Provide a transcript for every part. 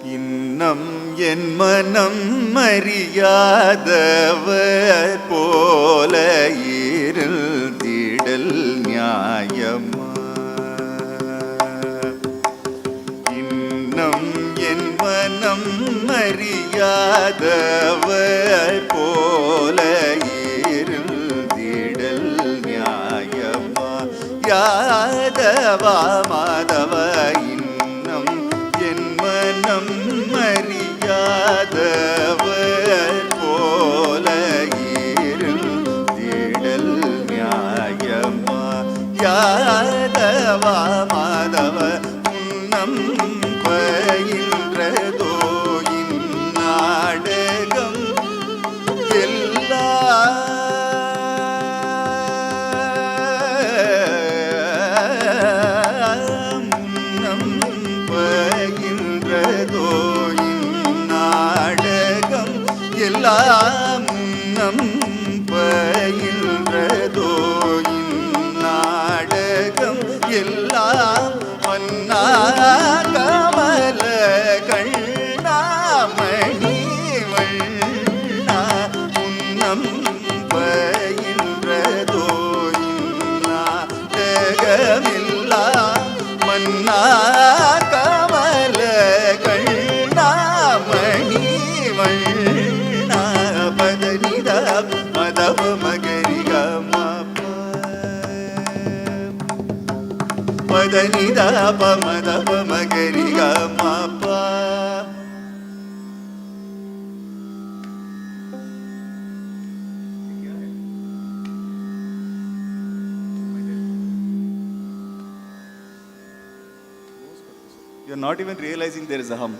இன்னம் என் மனம் அறியாதவர் போல இருந்திடல் நியாயமா? இன்னம் என் மனம் அறியாதவர் போல இருந்திடல் நியாயமா? யாதவா மாதவ இன்னம் என் மனம் அறியாதவர் போல இருந்திடல் நியாயமா? யாதவா மாதவ உன்னம் பயின்றதோ இந்நாடகம் எல்லாம் உன்னம் பயின்றதோ இந்நாடகம் எல்லாம் உன்னம் பயின்றதோ இந்நாடகம் எல்லாம் மன்னா கமல கண்ணாமணி வண்ணா உன்னம் பயின்றதோ இந்நாடகமெல்லாம் மன்னா கமல கண்ணாமணி வண்ணா பதனித மதவ மகரிக பதனித பமதப மகரிக மாப்பா. You are not even realizing there is a hum.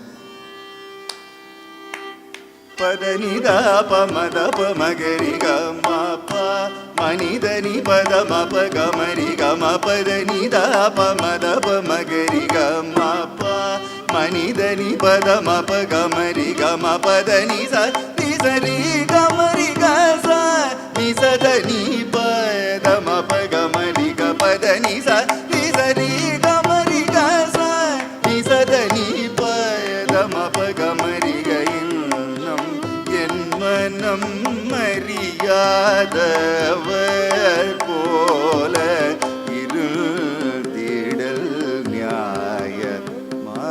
பதனிதா பமதப மகரிக மாப்பா மனிதனி பதமப கமரிக மபதனிதா பமதப மகரிக மாப்பா மனிதனி பதமப கமரிக மபதனி சரி கமரிக நிசதனி பதமப கமரிக பதனி சரி கமரிக நிசதனி பதமப கமரிக மனம் அறியாதவர் போல இருந்திடல் நியாயமா?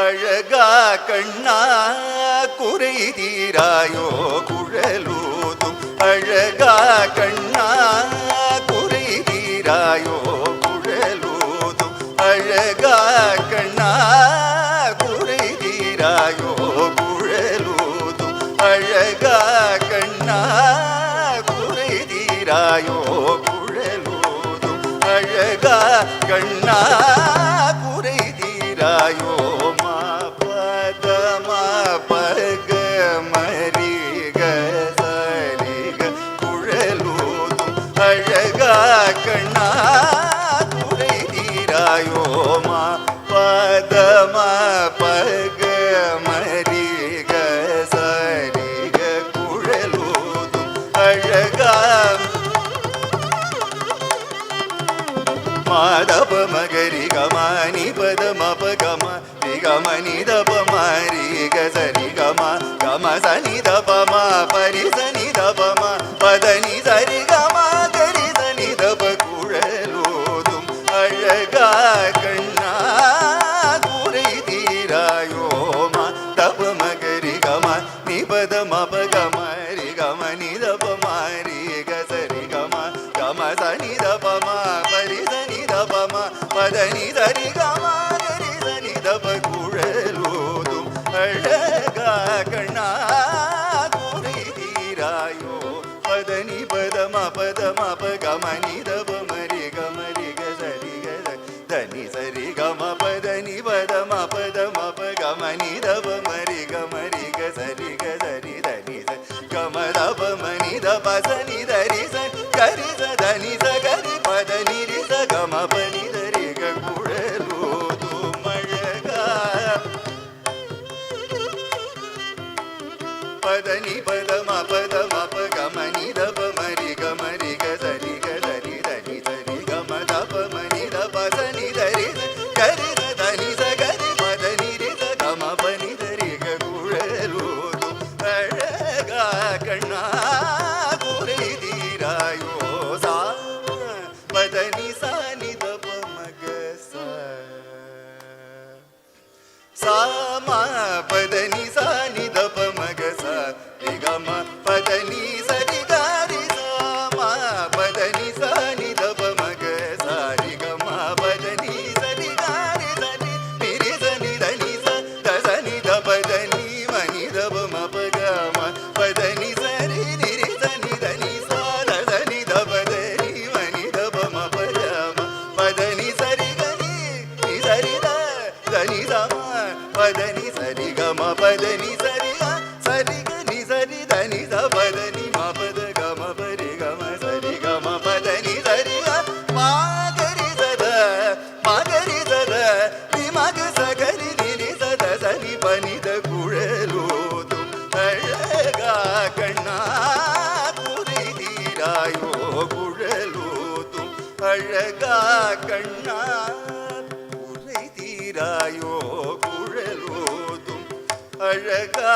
அழகா கண்ணா குறை தீராயோ குழலூதும் அழகா கண்ணா குறை தீராயோ குழலூதும் அழகா கண்ணா குறை தீராயோ குழலூதும் அழகா கண்ணா குறை தீராயோ குழலூதும் அழகா கண்ணா குறை தீராயோ கண்ணா குறை தீராயோ மா பதம பக மரிக சரிக குழலூதும் அழகா மாதப மகரிக மணி பதமப கம நிகமணி தப மரிக சரிகம கம சனி தபம பரிசனி தபம பதனி சரிகம அழகா கண்ணா குறை தீராயோ மா தப மகரி கம நிபத மப கமரி கம நிதப மாரி கசரி கம கம சனி தபம பரிசனி தபம பதனி சரி கம கரி சனி தப குழலூதும் அழகா கண்ணா குறை தீராயோ பதனி பத மப கம நிதப மரி கமரி தனி சரி கம பதனி பத மப கம நிதப மரி கமரி க சரி க சரி தனி கம தப மணி தப பசனி தரி கரி சதனி சகரி பதனி ரிச கம பனி தரி குழலூதும் அழகா பதனி பதம பதம பகமனி தப மரி கமரி கரி கரி தனி தரி கம தப மனி தப சனி தரி கரி சதனி சகரி பதனி ரிச கம பனி தரி குழலூதும் அழகா கண்ணா குறை தீராயோ சா பதனி சானி தப மக சாமா பதனி சானி தப மக சா நிகம பதனி சரி காரி சாமா பதனி சானி தப மக சா நிகம பதனி சரி காரி சனி நிரி சனி தனி சனி தப தனி மணி தப மபகம பதனி சரி நிரி சனி தனி சனி தப தனி மணி தப மபகம பதனி சரி கனி நி சரி தனி சம பதனி சரி கம பதனி சரி சரி கனி சரி தனி த பதனி மபத கம பரி கம சரி கம பதனி சரி மாகரி சத நிமக சகரி நிரி சத சனி பனித குழலூதும் அழகா கண்ணா குறை தீராயோ குழலூதும் அழகா கண்ணா குறை தீராயோ குழலூதும் அழகா